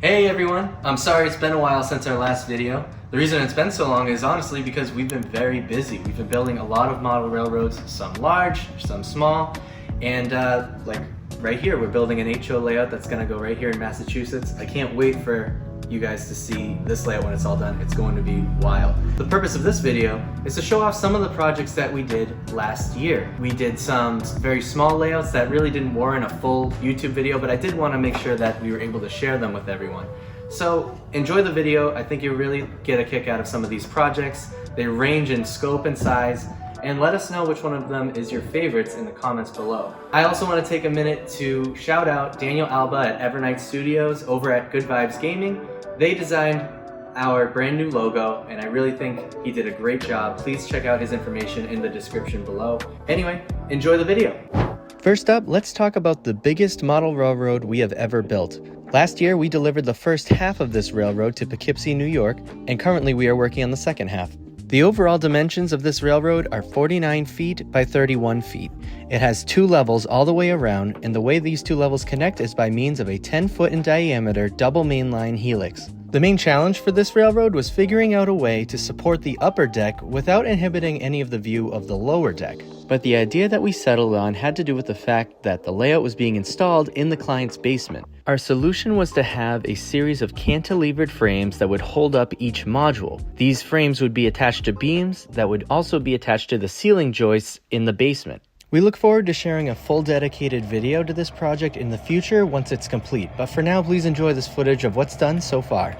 Hey everyone, I'm sorry it's been a while since our last video. The reason it's been so long is honestly because we've been very busy. We've been building a lot of model railroads, some large, some small, and like right here we're building an HO layout that's gonna go right here in Massachusetts. I can't wait for you guys to see this layout when it's all done. It's going to be wild. The purpose of this video is to show off some of the projects that we did last year. We did some very small layouts that really didn't warrant a full YouTube video, but I did want to make sure that we were able to share them with everyone. So enjoy the video. I think you'll really get a kick out of some of these projects. They range in scope and size, and let us know which one of them is your favorites in the comments below. I also want to take a minute to shout out Daniel Alba at Evernight Studios over at Good Vibes Gaming. They designed our brand new logo, and I really think he did a great job. Please check out his information in the description below. Anyway, enjoy the video. First up, let's talk about the biggest model railroad we have ever built. Last year, we delivered the first half of this railroad to Poughkeepsie, New York, and currently we are working on the second half. The overall dimensions of this railroad are 49 feet by 31 feet. It has 2 levels all the way around, and the way these 2 levels connect is by means of a 10-foot in diameter double mainline helix. The main challenge for this railroad was figuring out a way to support the upper deck without inhibiting any of the view of the lower deck. But the idea that we settled on had to do with the fact that the layout was being installed in the client's basement. Our solution was to have a series of cantilevered frames that would hold up each module. These frames would be attached to beams that would also be attached to the ceiling joists in the basement. We look forward to sharing a full dedicated video to this project in the future once it's complete, but for now please enjoy this footage of what's done so far.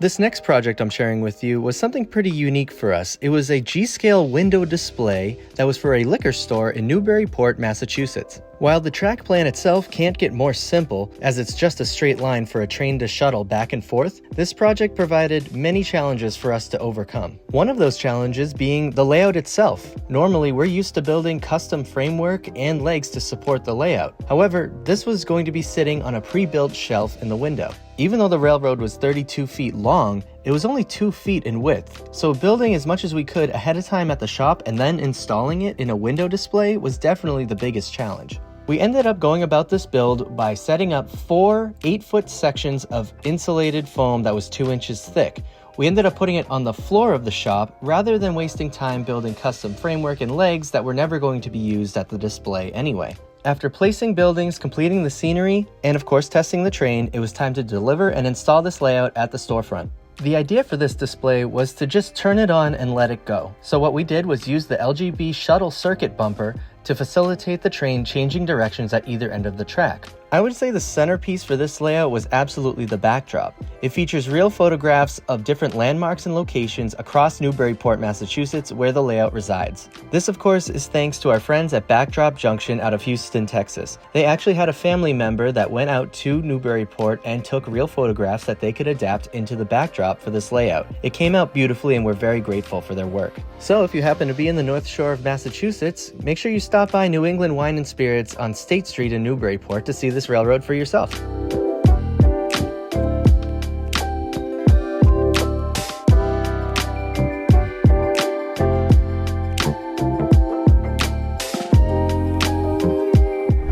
This next project I'm sharing with you was something pretty unique for us. It was a G-scale window display that was for a liquor store in Newburyport, Massachusetts. While the track plan itself can't get more simple, as it's just a straight line for a train to shuttle back and forth, this project provided many challenges for us to overcome. One of those challenges being the layout itself. Normally, we're used to building custom framework and legs to support the layout. However, this was going to be sitting on a pre-built shelf in the window. Even though the railroad was 32 feet long, it was only 2 feet in width, so building as much as we could ahead of time at the shop and then installing it in a window display was definitely the biggest challenge. We ended up going about this build by setting up 4 8-foot sections of insulated foam that was 2 inches thick. We ended up putting it on the floor of the shop rather than wasting time building custom framework and legs that were never going to be used at the display anyway. After placing buildings, completing the scenery, and of course testing the train, it was time to deliver and install this layout at the storefront. The idea for this display was to just turn it on and let it go. So what we did was use the LGB shuttle circuit bumper to facilitate the train changing directions at either end of the track. I would say the centerpiece for this layout was absolutely the backdrop. It features real photographs of different landmarks and locations across Newburyport, Massachusetts, where the layout resides. This, of course, is thanks to our friends at Backdrop Junction out of Houston, Texas. They actually had a family member that went out to Newburyport and took real photographs that they could adapt into the backdrop for this layout. It came out beautifully and we're very grateful for their work. So if you happen to be in the North Shore of Massachusetts, make sure you stop by New England Wine and Spirits on State Street in Newburyport to see this railroad for yourself.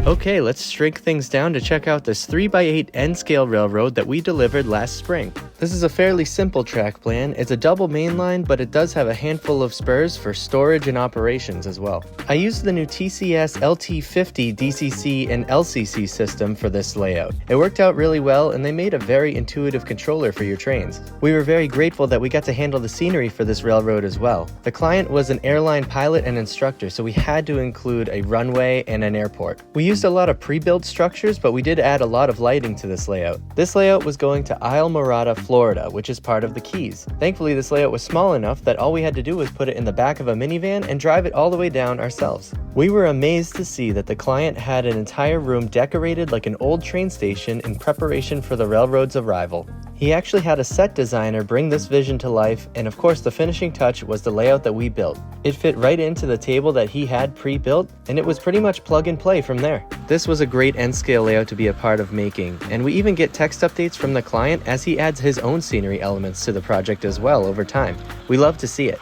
Okay, let's shrink things down to check out this 3x8 N-scale railroad that we delivered last spring. This is a fairly simple track plan. It's a double main line, but it does have a handful of spurs for storage and operations as well. I used the new TCS LT50 DCC and LCC system for this layout. It worked out really well, and they made a very intuitive controller for your trains. We were very grateful that we got to handle the scenery for this railroad as well. The client was an airline pilot and instructor, so we had to include a runway and an airport. We used a lot of pre-built structures, but we did add a lot of lighting to this layout. This layout was going to Islamorada, Florida, which is part of the Keys. Thankfully, this layout was small enough that all we had to do was put it in the back of a minivan and drive it all the way down ourselves. We were amazed to see that the client had an entire room decorated like an old train station in preparation for the railroad's arrival. He actually had a set designer bring this vision to life, and of course the finishing touch was the layout that we built. It fit right into the table that he had pre-built, and it was pretty much plug and play from there. This was a great end-scale layout to be a part of making, and we even get text updates from the client as he adds his own scenery elements to the project as well over time. We love to see it.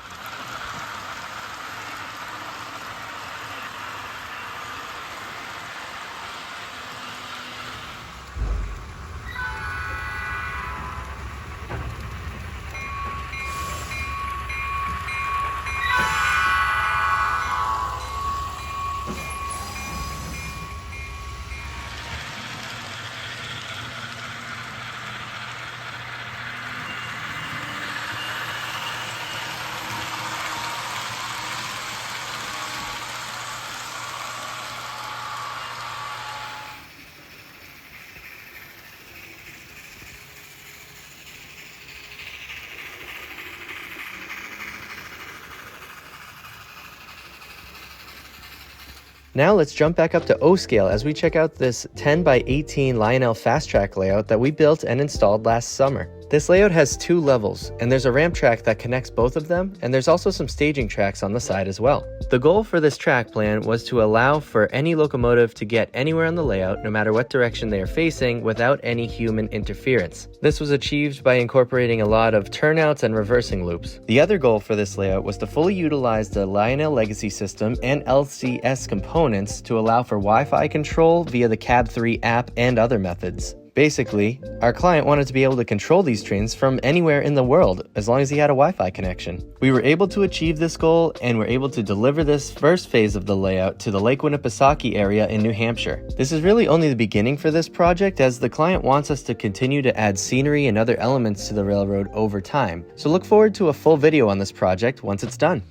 Now let's jump back up to O scale as we check out this 10 by 18 Lionel fast track layout that we built and installed last summer. This layout has 2 levels, and there's a ramp track that connects both of them, and there's also some staging tracks on the side as well. The goal for this track plan was to allow for any locomotive to get anywhere on the layout, no matter what direction they are facing, without any human interference. This was achieved by incorporating a lot of turnouts and reversing loops. The other goal for this layout was to fully utilize the Lionel legacy system and LCS components to allow for Wi-Fi control via the Cab3 app and other methods. Basically, our client wanted to be able to control these trains from anywhere in the world, as long as he had a Wi-Fi connection. We were able to achieve this goal, and were able to deliver this first phase of the layout to the Lake Winnipesaukee area in New Hampshire. This is really only the beginning for this project, as the client wants us to continue to add scenery and other elements to the railroad over time. So look forward to a full video on this project once it's done.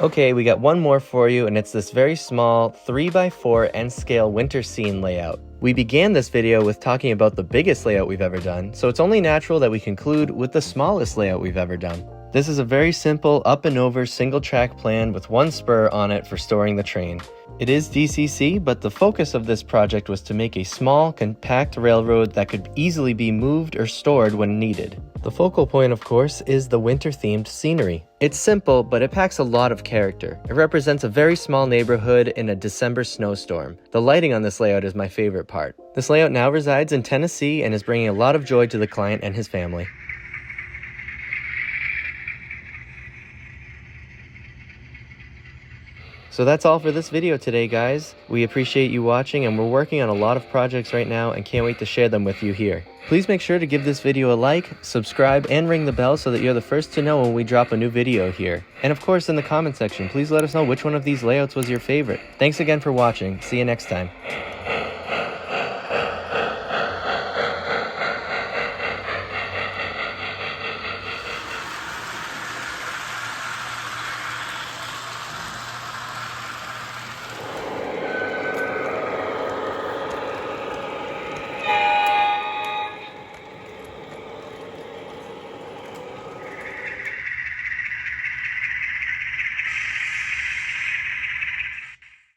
Okay, we got one more for you, and it's this very small 3x4 end scale winter scene layout. We began this video with talking about the biggest layout we've ever done, so it's only natural that we conclude with the smallest layout we've ever done. This is a very simple up and over single track plan with one spur on it for storing the train. It is DCC, but the focus of this project was to make a small, compact railroad that could easily be moved or stored when needed. The focal point, of course, is the winter-themed scenery. It's simple, but it packs a lot of character. It represents a very small neighborhood in a December snowstorm. The lighting on this layout is my favorite part. This layout now resides in Tennessee and is bringing a lot of joy to the client and his family. So that's all for this video today, guys. We appreciate you watching, and we're working on a lot of projects right now and can't wait to share them with you here. Please make sure to give this video a like, subscribe, and ring the bell so that you're the first to know when we drop a new video here. And of course, in the comment section, please let us know which one of these layouts was your favorite. Thanks again for watching. See you next time.